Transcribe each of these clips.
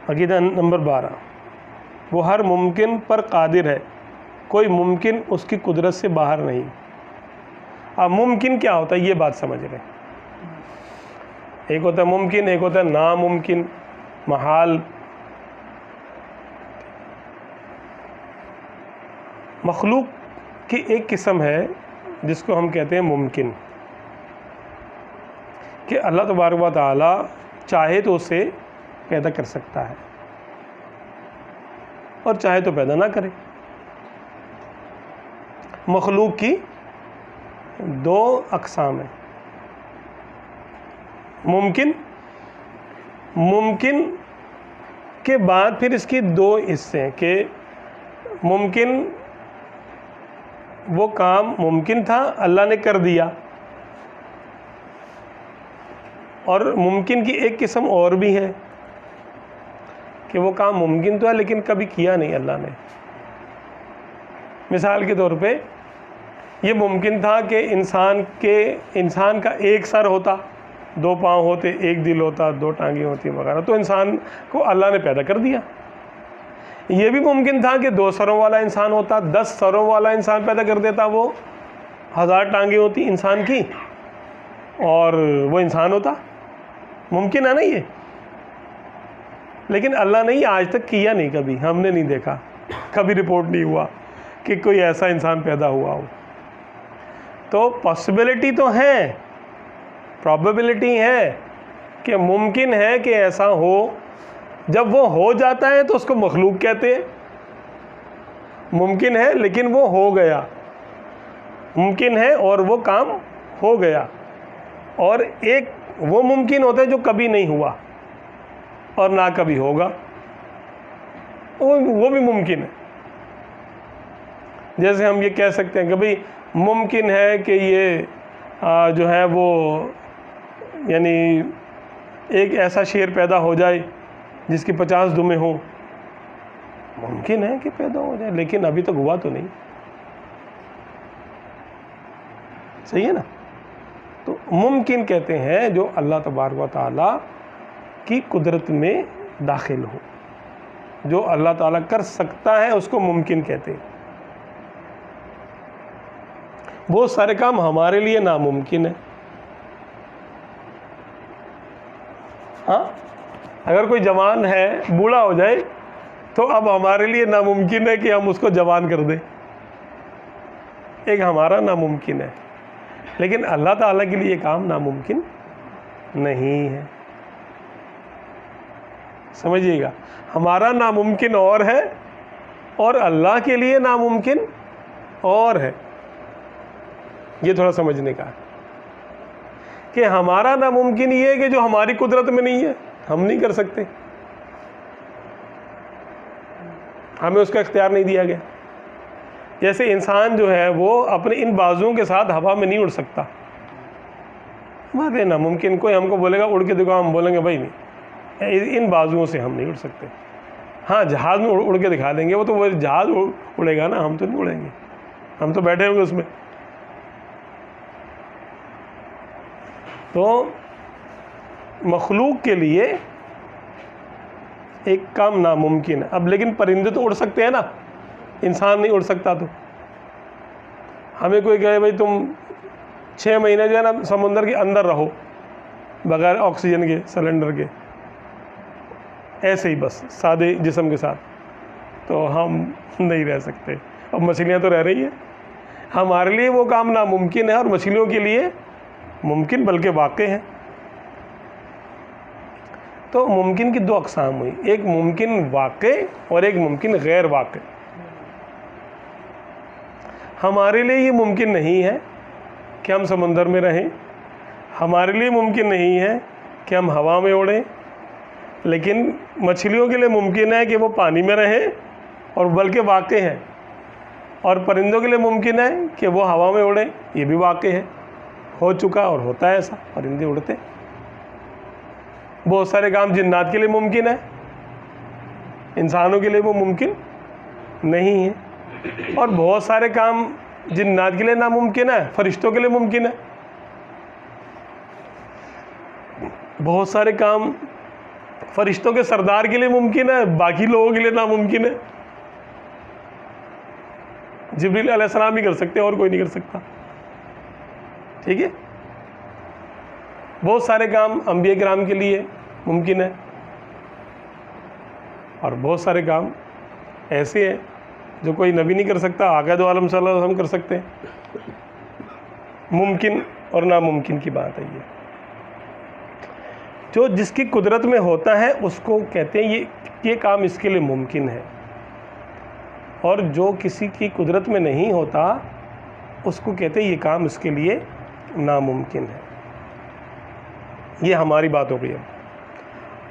عقیدہ نمبر 12، وہ ہر ممکن پر قادر ہے، کوئی ممکن اس کی قدرت سے باہر نہیں۔ اب ممکن کیا ہوتا ہے یہ بات سمجھ رہے ہیں، ایک ہوتا ہے ممکن، ایک ہوتا ہے ناممکن، محال۔ مخلوق کی ایک قسم ہے جس کو ہم کہتے ہیں ممکن، کہ اللہ تبارک و تعالی چاہے تو اسے پیدا کر سکتا ہے اور چاہے تو پیدا نہ کرے۔ مخلوق کی دو اقسام ہیں، ممکن کے بعد پھر اس کی دو حصے ہیں کہ ممکن وہ کام ممکن تھا اللہ نے کر دیا، اور ممکن کی ایک قسم اور بھی ہے کہ وہ کام ممکن تو ہے لیکن کبھی کیا نہیں اللہ نے۔ مثال کے طور پہ یہ ممکن تھا کہ انسان کا ایک سر ہوتا، دو پاؤں ہوتے، ایک دل ہوتا، دو ٹانگیں ہوتی وغیرہ، تو انسان کو اللہ نے پیدا کر دیا۔ یہ بھی ممکن تھا کہ 2 سروں والا انسان ہوتا، 10 سروں والا انسان پیدا کر دیتا، وہ 1000 ٹانگیں ہوتی انسان کی اور وہ انسان ہوتا۔ ممکن ہے نا یہ، لیکن اللہ نے یہ آج تک کیا نہیں، کبھی ہم نے نہیں دیکھا، کبھی رپورٹ نہیں ہوا کہ کوئی ایسا انسان پیدا ہوا ہو۔ تو پاسبلٹی تو ہے، پرابیبلٹی ہے کہ ممکن ہے کہ ایسا ہو۔ جب وہ ہو جاتا ہے تو اس کو مخلوق کہتے ہیں۔ ممکن ہے لیکن وہ ہو گیا، ممکن ہے اور وہ کام ہو گیا۔ اور ایک وہ ممکن ہوتا ہے جو کبھی نہیں ہوا اور نہ کبھی ہوگا، وہ بھی ممکن ہے۔ جیسے ہم یہ کہہ سکتے ہیں کہ بھئی ممکن ہے کہ یہ جو ہے وہ یعنی ایک ایسا شیر پیدا ہو جائے جس کی 50 دمیں ہوں، ممکن ہے کہ پیدا ہو جائے لیکن ابھی تک ہوا تو نہیں۔ صحیح ہے نا؟ تو ممکن کہتے ہیں جو اللہ تبارک و تعالی کی قدرت میں داخل ہو، جو اللہ تعالیٰ کر سکتا ہے اس کو ممکن کہتے ہیں۔ بہت سارے کام ہمارے لیے ناممکن ہے۔ ہاں، اگر کوئی جوان ہے بوڑھا ہو جائے تو اب ہمارے لیے ناممکن ہے کہ ہم اس کو جوان کر دیں، ایک ہمارا ناممکن ہے، لیکن اللہ تعالیٰ کے لیے یہ کام ناممکن نہیں ہے۔ سمجھیے گا، ہمارا ناممکن اور ہے اور اللہ کے لیے ناممکن اور ہے۔ یہ تھوڑا سمجھنے کا ہے کہ ہمارا ناممکن یہ ہے کہ جو ہماری قدرت میں نہیں ہے، ہم نہیں کر سکتے، ہمیں اس کا اختیار نہیں دیا گیا۔ جیسے انسان جو ہے وہ اپنے ان بازوؤں کے ساتھ ہوا میں نہیں اڑ سکتا، ہمارے ناممکن۔ کوئی ہم کو بولے گا اڑ کے دکھاؤ، ہم بولیں گے بھائی نہیں، ان بازوؤں سے ہم نہیں اڑ سکتے۔ ہاں، جہاز میں اڑ کے دکھا دیں گے، وہ تو وہ جہاز اڑے گا نا، ہم تو نہیں اڑیں گے، ہم تو بیٹھے ہوں گے اس میں۔ تو مخلوق کے لیے ایک کام ناممکن ہے۔ اب لیکن پرندے تو اڑ سکتے ہیں نا، انسان نہیں اڑ سکتا۔ تو ہمیں کوئی کہے بھائی تم 6 مہینے جو ہے نا سمندر کے اندر رہو بغیر آکسیجن کے سلنڈر کے، ایسے ہی بس سادے جسم کے ساتھ، تو ہم نہیں رہ سکتے۔ اب مچھلیاں تو رہ رہی ہیں، ہمارے لیے وہ کام ناممکن ہے اور مچھلیوں کے لیے ممکن بلکہ واقع ہے۔ تو ممکن کی 2 اقسام ہوئی، ایک ممکن واقع اور ایک ممکن غیر واقع۔ ہمارے لیے یہ ممکن نہیں ہے کہ ہم سمندر میں رہیں، ہمارے لیے ممکن نہیں ہے کہ ہم ہوا میں اڑیں، لیکن مچھلیوں کے لیے ممکن ہے کہ وہ پانی میں رہیں اور بلکہ واقع ہے، اور پرندوں کے لیے ممکن ہے کہ وہ ہوا میں اڑیں، یہ بھی واقع ہے، ہو چکا اور ہوتا ہے ایسا، پرندے اڑتے۔ بہت سارے کام جنات کے لیے ممکن ہے، انسانوں کے لیے وہ ممکن نہیں ہے، اور بہت سارے کام جنات کے لیے ناممکن ہے، فرشتوں کے لیے ممکن ہے۔ بہت سارے کام فرشتوں کے سردار کے لیے ممکن ہے، باقی لوگوں کے لیے ناممکن ہے. جبریل علیہ السلام ہی کر سکتے ہیں، اور کوئی نہیں کر سکتا. ٹھیک ہے. بہت سارے کام انبیاء کرام کے لیے ممکن ہے، اور بہت سارے کام ایسے ہیں جو کوئی نبی نہیں کر سکتا، آقا دو عالم صلی اللہ علیہ وسلم کر سکتے ہیں. ممکن اور ناممکن کی بات ہے. جو جس کی قدرت میں ہوتا ہے اس کو کہتے ہیں یہ کام اس کے لیے ممکن ہے، اور جو کسی کی قدرت میں نہیں ہوتا اس کو کہتے ہیں یہ کام اس کے لیے ناممکن ہے. یہ ہماری بات ہو گئی.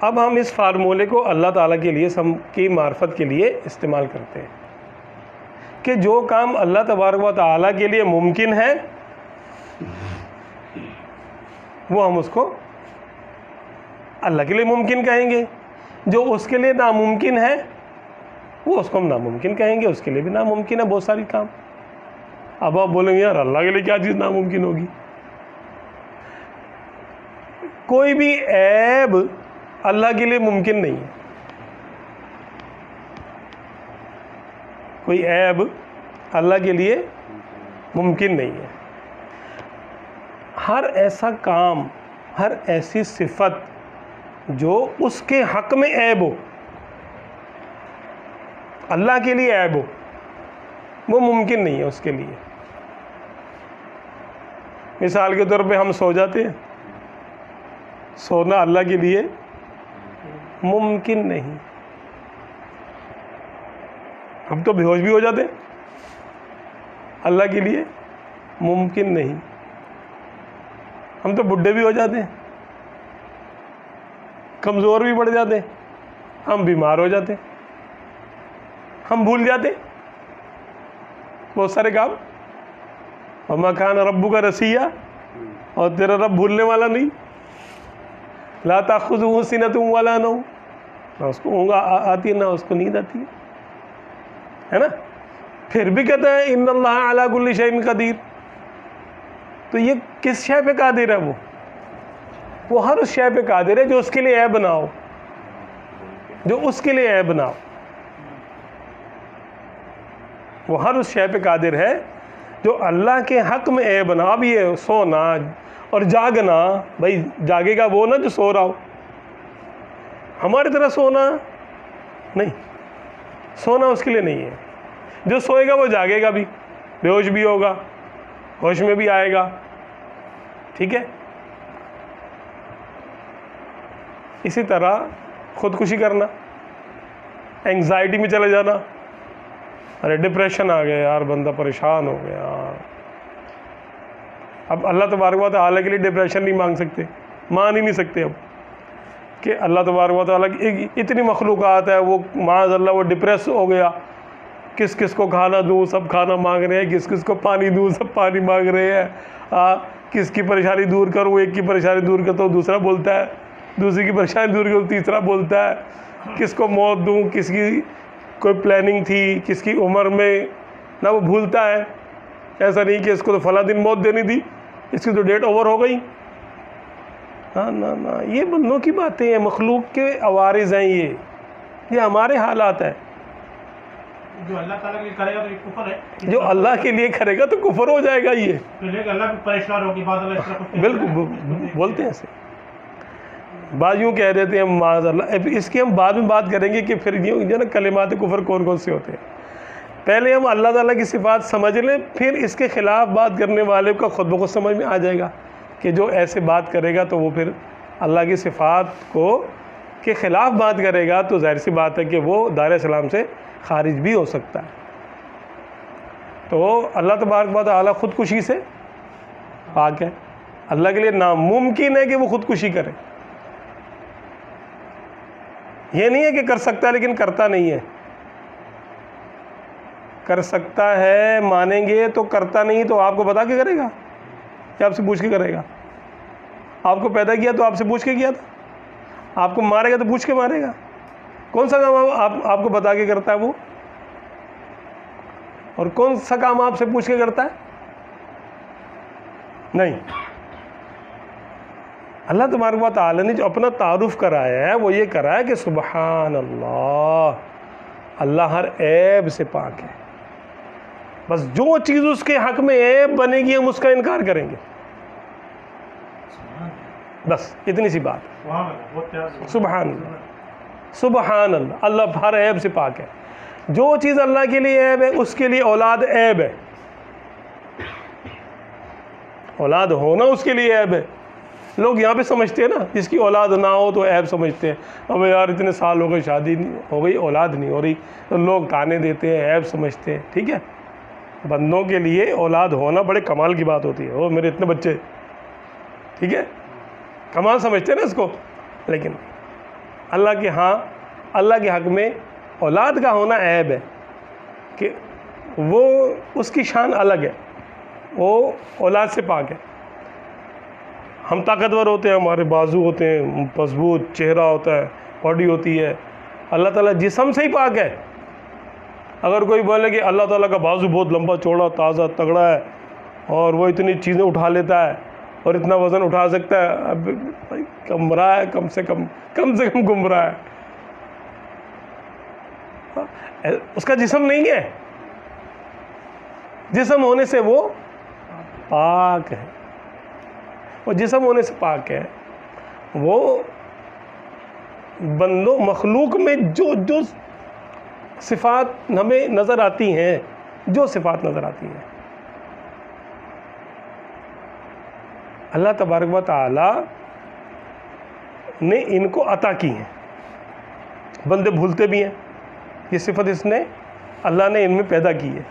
اب ہم اس فارمولے کو اللہ تعالیٰ کے لیے کی معرفت کے لیے استعمال کرتے ہیں کہ جو کام اللہ تبارک و تعالیٰ کے لیے ممکن ہے وہ ہم اس کو اللہ کے لیے ممکن کہیں گے، جو اس کے لیے ناممکن ہے وہ اس کو ہم ناممکن کہیں گے. اس کے لیے بھی ناممکن ہے بہت ساری کام. اب آپ بولیں گے یار اللہ کے لیے کیا چیز ناممکن ہوگی؟ کوئی بھی عیب اللہ کے لیے ممکن نہیں ہے. کوئی عیب اللہ کے لیے ممکن نہیں ہے. ہر ایسا کام، ہر ایسی صفت جو اس کے حق میں عیب ہو، اللہ کے لیے عیب ہو، وہ ممکن نہیں ہے اس کے لیے. مثال کے طور پہ ہم سو جاتے ہیں، سونا اللہ کے لیے ممکن نہیں. ہم تو بے ہوش بھی ہو جاتے ہیں، اللہ کے لیے ممکن نہیں. ہم تو بڈھے بھی ہو جاتے ہیں، کمزور بھی پڑ جاتے ہیں، ہم بیمار ہو جاتے ہیں، ہم بھول جاتے ہیں بہت سارے کام. وما کان ربک نسیا، اور تیرا رب بھولنے والا نہیں. لا تاخذہ سنۃ ولا نوم، نہ اس کو اونگ آتی ہے نہ اس کو نیند آتی ہے نا. پھر بھی کہتا ہے ان اللہ علی کل شیء قدیر. تو یہ کس شے پہ قادر ہے؟ وہ ہر اس شے پہ قادر ہے جو اس کے لیے عیب نہ ہو، جو اس کے لیے عیب نہ ہو. وہ ہر اس شے پہ قادر ہے جو اللہ کے حق میں عیب نہ. اب یہ سونا اور جاگنا، بھائی جاگے گا وہ نا جو سو رہا ہو، ہماری طرح سونا نہیں. سونا اس کے لیے نہیں ہے. جو سوئے گا وہ جاگے گا بھی، بے ہوش بھی ہوگا، ہوش میں بھی آئے گا. ٹھیک ہے. اسی طرح خودکشی کرنا، اینگزائٹی میں چلے جانا، ارے ڈپریشن آ گیا یار، بندہ پریشان ہو گیا. اب اللہ تبارک و تعالیٰ کے لیے ڈپریشن نہیں مانگ سکتے، مان ہی نہیں سکتے اب کہ اللہ تبارک و تعالیٰ کی اتنی مخلوقات ہے، وہ معاذ اللہ وہ ڈپریس ہو گیا. کس کس کو کھانا دوں، سب کھانا مانگ رہے ہیں. کس کس کو پانی دوں، سب پانی مانگ رہے ہیں. کس کی پریشانی دور کروں، ایک کی پریشانی دور کرتا ہوں دوسرا بولتا ہے، دوسری کی پریشانی دور کروں تیسرا بولتا ہے. کس کو موت دوں، کس کی کوئی پلاننگ تھی، کس کی عمر میں نہ وہ بھولتا ہے. ایسا نہیں کہ اس کو تو فلاں دن موت دینی تھی، اس کی تو ڈیٹ اوور ہو گئی. نہ یہ بندوں کی باتیں ہیں، مخلوق کے عوارض ہیں. یہ ہمارے حالات ہیں. جو اللہ تعالیٰ کے لیے کرے گا تو یہ کفر ہے، جو اللہ کے لیے کرے گا تو کفر ہو جائے گا. یہ اللہ بھی پریشان ہوگی بعض اللہ اس طرح کچھ بالکل بولتے ہیں ایسے. بعض یوں کہہ دیتے ہیں معاذ اللہ. اس کی ہم بعد میں بات کریں گے کہ پھر یہ جو نا کلمات کفر کون کون سے ہوتے ہیں. پہلے ہم اللہ تعالیٰ کی صفات سمجھ لیں، پھر اس کے خلاف بات کرنے والے کا خود بخود سمجھ میں آ جائے گا کہ جو ایسے بات کرے گا تو وہ پھر اللہ کی صفات کو کے خلاف بات کرے گا، تو ظاہر سی بات ہے کہ وہ دائرہ اسلام سے خارج بھی ہو سکتا ہے. تو اللہ تبارک و تعالیٰ خودکشی سے پاک ہے. اللہ کے لیے ناممکن ہے کہ وہ خودکشی کرے. یہ نہیں ہے کہ کر سکتا ہے لیکن کرتا نہیں ہے. کر سکتا ہے مانیں گے تو کرتا نہیں، تو آپ کو بتا کے کرے گا کہ آپ سے پوچھ کے کرے گا؟ آپ کو پیدا کیا تو آپ سے پوچھ کے کیا تھا؟ آپ کو مارے گا تو پوچھ کے مارے گا؟ کون سا کام آپ کو بتا کے کرتا ہے وہ، اور کون سا کام آپ سے پوچھ کے کرتا ہے؟ نہیں. اللہ تبارک و تعالیٰ نے جو اپنا تعارف کرایا ہے وہ یہ کرایا ہے کہ سبحان اللہ، اللہ ہر عیب سے پاک ہے. بس جو چیز اس کے حق میں عیب بنے گی ہم اس کا انکار کریں گے. بس اتنی سی بات. وہاں میں بہت پیار سے سبحان اللہ، سبحان اللہ، اللہ ہر عیب سے پاک ہے. جو چیز اللہ کے لیے عیب ہے اس کے لیے اولاد عیب ہے. اولاد ہونا اس کے لیے عیب ہے. لوگ یہاں پہ سمجھتے ہیں نا، جس کی اولاد نہ ہو تو عیب سمجھتے ہیں. اب یار اتنے سال ہو گئے، شادی ہو گئی، اولاد نہیں ہو رہی، تو لوگ تانے دیتے ہیں، عیب سمجھتے ہیں. ٹھیک ہے، بندوں کے لیے اولاد ہونا بڑے کمال کی بات ہوتی ہے. وہ میرے اتنے بچے، ٹھیک ہے، کمال سمجھتے ہیں نا اس کو. لیکن اللہ کے ہاں، اللہ کے حق میں اولاد کا ہونا عیب ہے کہ وہ اس کی شان الگ ہے، وہ اولاد سے پاک ہے. ہم طاقتور ہوتے ہیں، ہمارے بازو ہوتے ہیں، مضبوط چہرہ ہوتا ہے، باڈی ہوتی ہے. اللہ تعالیٰ جسم سے ہی پاک ہے. اگر کوئی بولے کہ اللہ تعالیٰ کا بازو بہت لمبا چوڑا تازہ تگڑا ہے اور وہ اتنی چیزیں اٹھا لیتا ہے اور اتنا وزن اٹھا سکتا ہے، اب بھائی گمراہ ہے، کم سے کم گمراہ ہے. اس کا جسم نہیں ہے، جسم ہونے سے وہ پاک ہے. وہ جسم ہونے سے پاک ہے. وہ بندوں مخلوق میں جو صفات ہمیں نظر آتی ہیں، جو صفات نظر آتی ہیں، اللہ تبارک و تعالی نے ان کو عطا کی ہیں. بندے بھولتے بھی ہیں، یہ صفت اس نے اللہ نے ان میں پیدا کی ہے.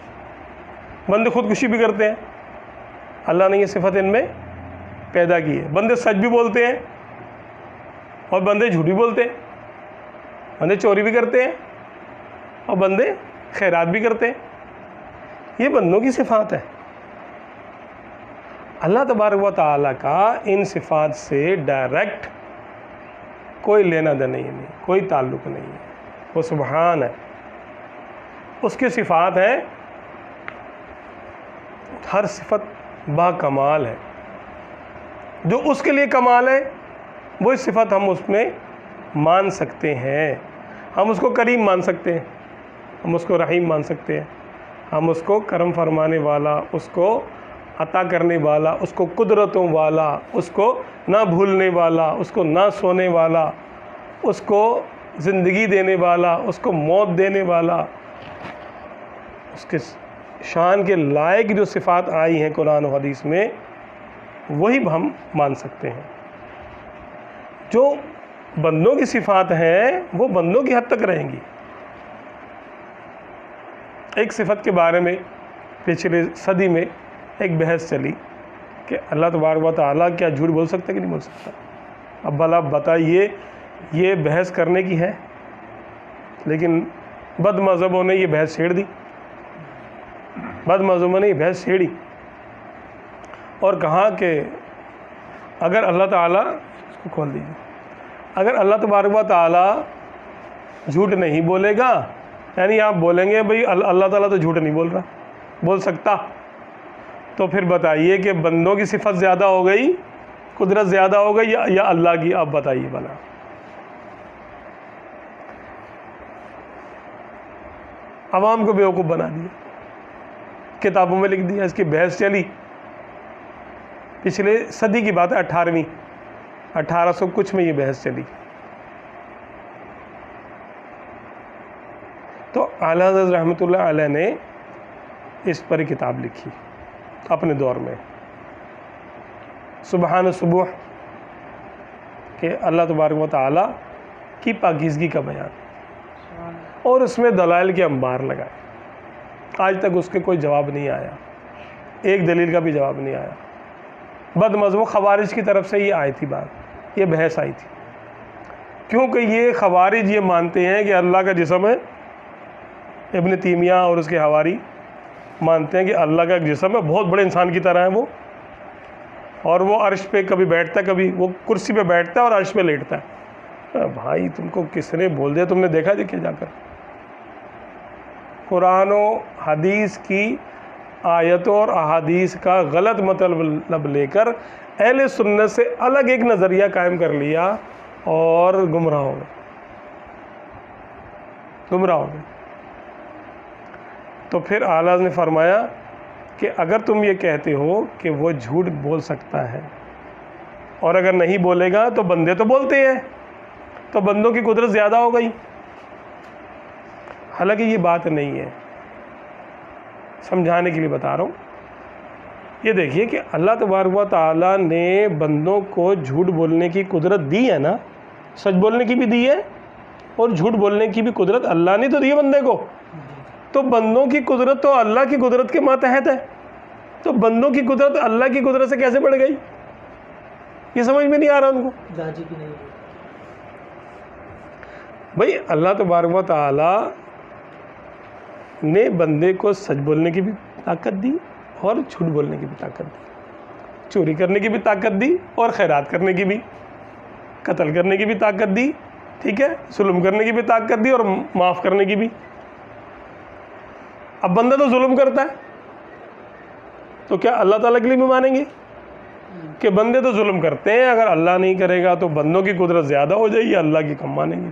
بندے خودکشی بھی کرتے ہیں، اللہ نے یہ صفت ان میں پیدا کی ہے. بندے سچ بھی بولتے ہیں اور بندے جھوٹ بھی بولتے ہیں. بندے چوری بھی کرتے ہیں اور بندے خیرات بھی کرتے ہیں. یہ بندوں کی صفات ہے. اللہ تبارک و تعالیٰ کا ان صفات سے ڈائریکٹ کوئی لینا دینا ہی نہیں، کوئی تعلق نہیں ہے. وہ سبحان ہے، اس کی صفات ہیں. ہر صفت با کمال ہے. جو اس کے لیے کمال ہے وہی صفت ہم اس میں مان سکتے ہیں. ہم اس کو کریم مان سکتے ہیں، ہم اس کو رحیم مان سکتے ہیں، ہم اس کو کرم فرمانے والا، اس کو عطا کرنے والا، اس کو قدرتوں والا، اس کو نہ بھولنے والا، اس کو نہ سونے والا، اس کو زندگی دینے والا، اس کو موت دینے والا، اس کے شان کے لائق جو صفات آئی ہیں قرآن و حدیث میں، وہی ہم مان سکتے ہیں. جو بندوں کی صفات ہیں وہ بندوں کی حد تک رہیں گی. ایک صفت کے بارے میں پچھلے صدی میں ایک بحث چلی کہ اللہ تبارک و تعالیٰ کیا جھوٹ بول سکتا ہے کہ نہیں بول سکتا. اب بھلا بتائیے، یہ بحث کرنے کی ہے، لیکن بد مذہبوں نے یہ بحث چھیڑ دی. بد مذہبوں نے یہ بحث چھیڑی اور کہا کہ اگر اللہ تعالیٰ، اس کو کھول دیجیے، اگر اللہ تبارک و تعالیٰ جھوٹ نہیں بولے گا، یعنی آپ بولیں گے بھئی اللہ تعالیٰ تو جھوٹ نہیں بول سکتا، تو پھر بتائیے کہ بندوں کی صفت زیادہ ہو گئی، قدرت زیادہ ہو گئی یا اللہ کی؟ آپ بتائیے بھلا. عوام کو بیوقوف بنا دیا، کتابوں میں لکھ دیا. اس کی بحث چلی، پچھلے صدی کی بات ہے، 1800 کچھ میں یہ بحث چلی. تو اعلیٰ حضرت رحمۃ اللہ علیہ نے اس پر کتاب لکھی اپنے دور میں، سبحان صبح، کہ اللہ تبارک و تعالیٰ کی پاکیزگی کا بیان، اور اس میں دلائل کے انبار لگائے. آج تک اس کے کوئی جواب نہیں آیا، ایک دلیل کا بھی جواب نہیں آیا. بد مذہب خوارج کی طرف سے یہ آئی تھی بات، یہ بحث آئی تھی، کیونکہ یہ خوارج یہ مانتے ہیں کہ اللہ کا جسم ہے. ابن تیمیہ اور اس کے حواری مانتے ہیں کہ اللہ کا ایک جسم ہے، بہت بڑے انسان کی طرح ہے وہ، اور وہ عرش پہ کبھی بیٹھتا ہے، کبھی وہ کرسی پہ بیٹھتا ہے اور عرش پہ لیٹتا ہے. بھائی تم کو کس نے بول دیا؟ تم نے دیکھا دیکھے جا کر؟ قرآن و حدیث کی آیتوں اور احادیث کا غلط مطلب لے کر اہل سنت سے الگ ایک نظریہ قائم کر لیا اور گمراہ ہو گئے، گمراہ ہو گئے۔ تو پھر اعلیٰ نے فرمایا کہ اگر تم یہ کہتے ہو کہ وہ جھوٹ بول سکتا ہے اور اگر نہیں بولے گا تو بندے تو بولتے ہیں، تو بندوں کی قدرت زیادہ ہو گئی۔ حالانکہ یہ بات نہیں ہے، سمجھانے کے لیے بتا رہا ہوں۔ یہ دیکھیے کہ اللہ تبارک و تعالیٰ نے بندوں کو جھوٹ بولنے کی قدرت دی ہے نا، سچ بولنے کی بھی دی ہے اور جھوٹ بولنے کی بھی قدرت اللہ نے تو دی ہے بندے کو۔ تو بندوں کی قدرت تو اللہ کی قدرت کے ماتحت ہے، تو بندوں کی قدرت اللہ کی قدرت سے کیسے بڑھ گئی؟ یہ سمجھ میں نہیں آ رہا ان کو۔ بھئی اللہ تبارک و تعالیٰ نے بندے کو سچ بولنے کی بھی طاقت دی اور جھوٹ بولنے کی بھی طاقت دی، چوری کرنے کی بھی طاقت دی اور خیرات کرنے کی بھی، قتل کرنے کی بھی طاقت دی، ٹھیک ہے، ظلم کرنے کی بھی طاقت دی اور معاف کرنے کی بھی۔ اب بندہ تو ظلم کرتا ہے، تو کیا اللہ تعالیٰ کے لیے بھی مانیں گے کہ بندے تو ظلم کرتے ہیں، اگر اللہ نہیں کرے گا تو بندوں کی قدرت زیادہ ہو جائے گی، اللہ کی کم مانیں گے؟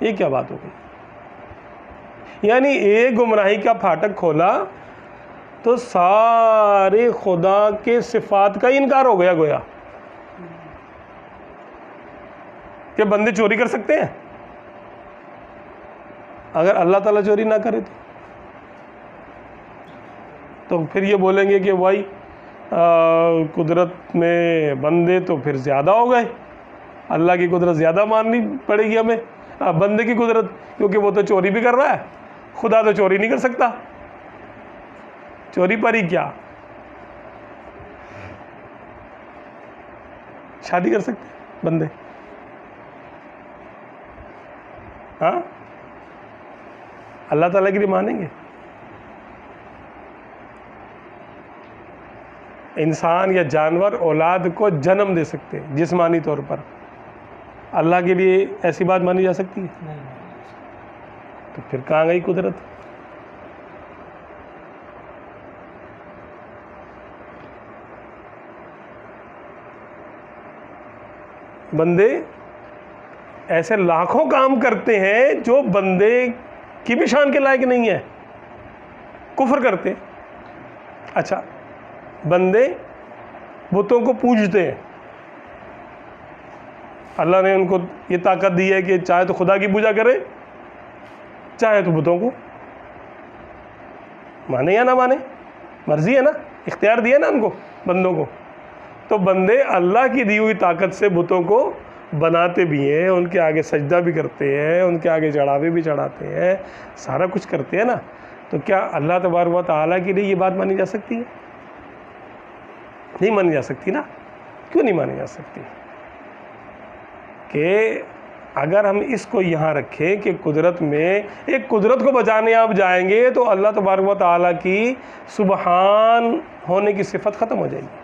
یہ کیا بات ہو گئی؟ یعنی ایک گمراہی کا پھاٹک کھولا تو سارے خدا کے صفات کا انکار ہو گیا گویا کہ بندے چوری کر سکتے ہیں اگر اللہ تعالیٰ چوری نہ کرے تو پھر یہ بولیں گے کہ بھائی قدرت میں بندے تو پھر زیادہ ہو گئے، اللہ کی قدرت زیادہ ماننی پڑے گی ہمیں بندے کی قدرت، کیونکہ وہ تو چوری بھی کر رہا ہے، خدا تو چوری نہیں کر سکتا، چوری پر ہی کیا شادی کر سکتے بندے؟ ہاں اللہ تعالیٰ کے لیے مانیں گے؟ انسان یا جانور اولاد کو جنم دے سکتے جسمانی طور پر، اللہ کے لیے ایسی بات مانی جا سکتی ہے؟ تو پھر کہاں گئی قدرت؟ بندے ایسے لاکھوں کام کرتے ہیں جو بندے کی بھی شان کے لائق نہیں ہے، کفر کرتے ہیں۔ اچھا بندے بتوں کو پوجتے ہیں، اللہ نے ان کو یہ طاقت دی ہے کہ چاہے تو خدا کی پوجا کرے چاہے تو بتوں کو، مانے یا نہ مانے مرضی ہے نا، اختیار دیا نا ان کو بندوں کو۔ تو بندے اللہ کی دی ہوئی طاقت سے بتوں کو بناتے بھی ہیں، ان کے آگے سجدہ بھی کرتے ہیں، ان کے آگے چڑھاوے بھی چڑھاتے ہیں، سارا کچھ کرتے ہیں نا۔ تو کیا اللہ تبارک و تعالیٰ کے لیے یہ بات مانی جا سکتی ہے؟ نہیں مانی جا سکتی نا۔ کیوں نہیں مانی جا سکتی؟ کہ اگر ہم اس کو یہاں رکھیں کہ قدرت میں ایک قدرت کو بچانے آپ جائیں گے تو اللہ تبارک و تعالیٰ کی سبحان ہونے کی صفت ختم ہو جائے گی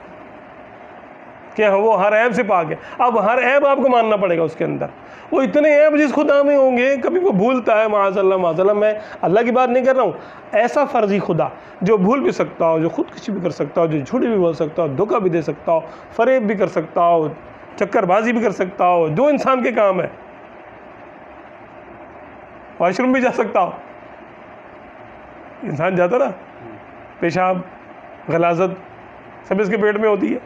کہ وہ ہر عیب سے پاک ہے۔ اب ہر عیب آپ کو ماننا پڑے گا اس کے اندر، وہ اتنے عیب جس خدا میں ہوں گے، کبھی وہ بھولتا ہے معاذ اللہ معاذ اللہ، میں اللہ کی بات نہیں کر رہا ہوں، ایسا فرضی خدا جو بھول بھی سکتا ہو، جو خودکشی بھی کر سکتا ہو، جو جھوٹ بھی بول سکتا ہو، دھوکہ بھی دے سکتا ہو، فریب بھی کر سکتا ہو، چکر بازی بھی کر سکتا ہو، جو انسان کے کام ہے، واش روم بھی جا سکتا ہو، انسان جاتا نا، پیشاب غلاظت سب اس کے پیٹ میں ہوتی ہے،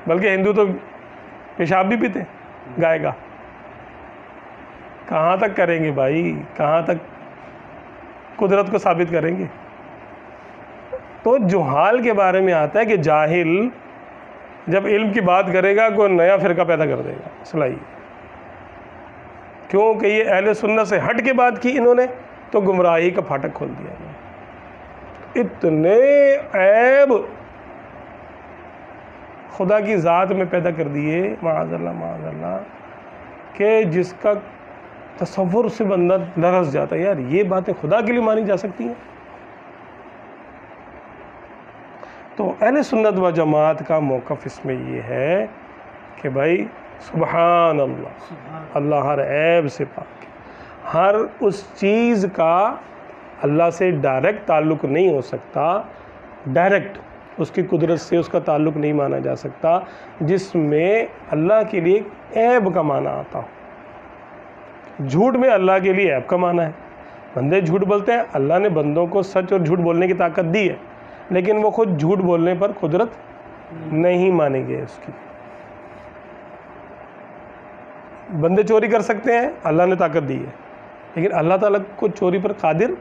بلکہ ہندو تو پیشاب بھی پیتے گائے کا۔ کہاں تک کریں گے بھائی، کہاں تک قدرت کو ثابت کریں گے؟ تو جہال کے بارے میں آتا ہے کہ جاہل جب علم کی بات کرے گا کوئی نیا فرقہ پیدا کر دے گا، مسئلہ یہ کیونکہ یہ اہل سنت سے ہٹ کے بات کی انہوں نے تو گمراہی کا پھاٹک کھول دیا۔ اتنے عیب خدا کی ذات میں پیدا کر دیے معاذ اللہ کہ جس کا تصور سے بندہ لرز جاتا ہے، یار یہ باتیں خدا کے لیے مانی جا سکتی ہیں؟ تو اہل سنت و جماعت کا موقف اس میں یہ ہے کہ بھائی سبحان اللہ، اللہ ہر عیب سے پاک ہے، ہر اس چیز کا اللہ سے ڈائریکٹ تعلق نہیں ہو سکتا، ڈائریکٹ اس کی قدرت سے اس کا تعلق نہیں مانا جا سکتا جس میں اللہ کے لیے عیب کا معنی آتا ہو۔ جھوٹ میں اللہ کے لیے عیب کا معنی ہے، بندے جھوٹ بولتے ہیں، اللہ نے بندوں کو سچ اور جھوٹ بولنے کی طاقت دی ہے، لیکن وہ خود جھوٹ بولنے پر قدرت نہیں مانیں گے اس کی۔ بندے چوری کر سکتے ہیں، اللہ نے طاقت دی ہے، لیکن اللہ تعالیٰ کو چوری پر قادر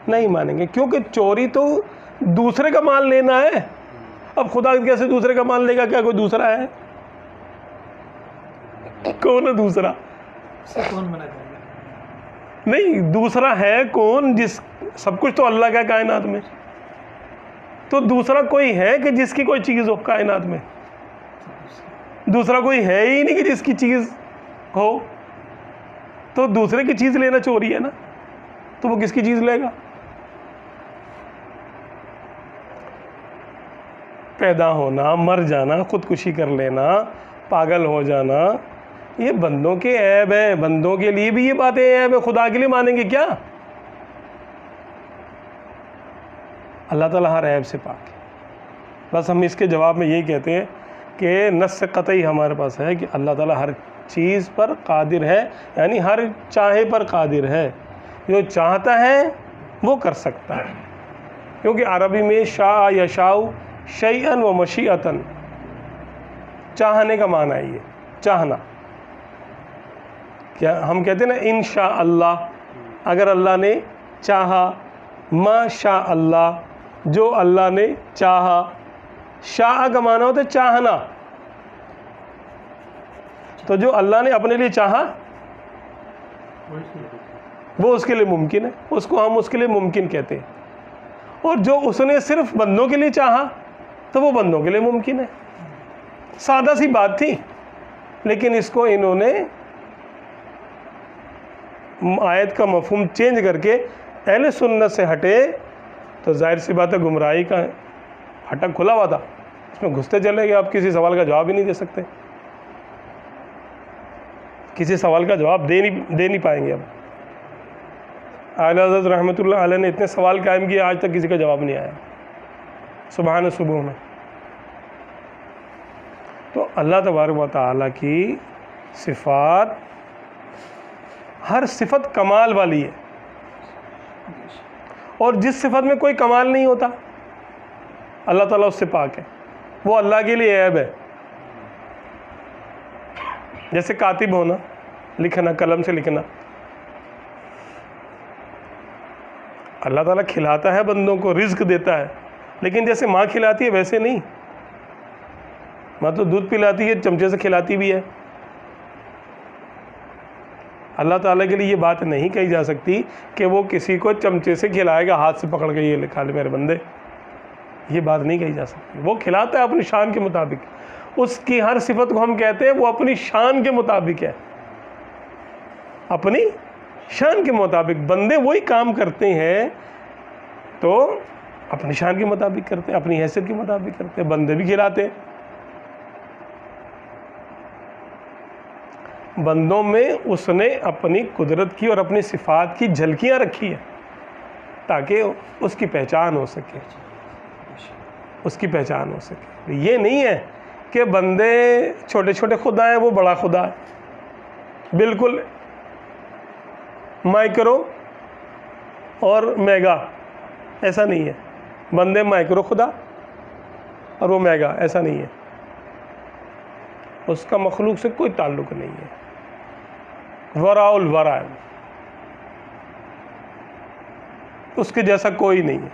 نہیں مانیں گے، کیونکہ چوری تو دوسرے کا مال لینا ہے۔ اب خدا کیسے دوسرے کا مال لے گا؟ کیا کوئی دوسرا ہے؟ کون ہے دوسرا؟ اسے کون منع کرے گا؟ نہیں، دوسرا ہے کون؟ جس سب کچھ تو اللہ کا کائنات میں، تو دوسرا کوئی ہے کہ جس کی کوئی چیز ہو کائنات میں؟ دوسرا کوئی ہے ہی نہیں کہ جس کی چیز ہو، تو دوسرے کی چیز لینا چوری ہے نا، تو وہ کس کی چیز لے گا؟ پیدا ہونا، مر جانا، خودکشی کر لینا، پاگل ہو جانا، یہ بندوں کے عیب ہیں، بندوں کے لیے بھی یہ باتیں عیب ہیں، خدا کے لیے مانیں گے کیا؟ اللہ تعالیٰ ہر عیب سے پاک ہے۔ بس ہم اس کے جواب میں یہی کہتے ہیں کہ نص قطعی ہمارے پاس ہے کہ اللہ تعالیٰ ہر چیز پر قادر ہے، یعنی ہر چاہے پر قادر ہے، جو چاہتا ہے وہ کر سکتا ہے، کیونکہ عربی میں شاء یشاء شیئا و مشیئتاً، چاہنے کا معنی ہے، یہ چاہنا۔ کیا ہم کہتے ہیں نا ان شاء اللہ، اگر اللہ نے چاہا، ما شاء اللہ، جو اللہ نے چاہا۔ شاء کا معنی ہوتا ہے چاہنا، تو جو اللہ نے اپنے لیے چاہا وہ اس کے لیے ممکن ہے، اس کو ہم اس کے لیے ممکن کہتے ہیں، اور جو اس نے صرف بندوں کے لیے چاہا تو وہ بندوں کے لیے ممکن ہے۔ سادہ سی بات تھی، لیکن اس کو انہوں نے آیت کا مفہوم چینج کر کے اہل سنت سے ہٹے، تو ظاہر سی بات ہے گمراہی کا پھٹک کھلا ہوا تھا، اس میں گھستے چلے گئے، آپ کسی سوال کا جواب ہی نہیں دے سکتے، کسی سوال کا جواب دے نہیں پائیں گے۔ اب اعلیٰ حضرت رحمۃ اللہ علیہ نے اتنے سوال قائم کیے، آج تک کسی کا جواب نہیں آیا، سبحان صبح میں۔ تو اللہ تبارک و تعالیٰ کی صفات، ہر صفت کمال والی ہے، اور جس صفت میں کوئی کمال نہیں ہوتا اللہ تعالیٰ اس سے پاک ہے، وہ اللہ کے لیے عیب ہے۔ جیسے کاتب ہونا، لکھنا، قلم سے لکھنا، اللہ تعالیٰ کھلاتا ہے بندوں کو، رزق دیتا ہے، لیکن جیسے ماں کھلاتی ہے ویسے نہیں، ماں تو دودھ پلاتی ہے، چمچے سے کھلاتی بھی ہے۔ اللہ تعالیٰ کے لیے یہ بات نہیں کہی جا سکتی کہ وہ کسی کو چمچے سے کھلائے گا، ہاتھ سے پکڑ کے یہ لکھا لے میرے بندے، یہ بات نہیں کہی جا سکتی۔ وہ کھلاتا ہے اپنی شان کے مطابق، اس کی ہر صفت کو ہم کہتے ہیں وہ اپنی شان کے مطابق ہے، اپنی شان کے مطابق۔ بندے وہی کام کرتے ہیں تو اپنی شان کے مطابق کرتے ہیں، اپنی حیثیت کے مطابق کرتے ہیں، بندے بھی کھلاتے ہیں۔ بندوں میں اس نے اپنی قدرت کی اور اپنی صفات کی جھلکیاں رکھی ہیں تاکہ اس کی پہچان ہو سکے، اس کی پہچان ہو سکے۔ یہ نہیں ہے کہ بندے چھوٹے چھوٹے خدا ہیں، وہ بڑا خدا ہے، بالکل مائکرو اور میگا، ایسا نہیں ہے۔ بندے مائکرو خدا اور وہ میگا، ایسا نہیں ہے، اس کا مخلوق سے کوئی تعلق نہیں ہے، وراء الورا ہے، اس کے جیسا کوئی نہیں ہے۔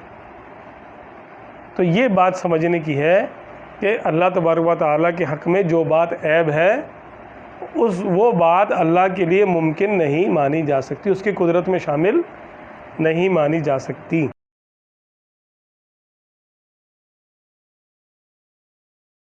تو یہ بات سمجھنے کی ہے کہ اللہ تبارک و تعالیٰ کے حق میں جو بات عیب ہے، وہ بات اللہ کے لیے ممکن نہیں مانی جا سکتی، اس کی قدرت میں شامل نہیں مانی جا سکتی۔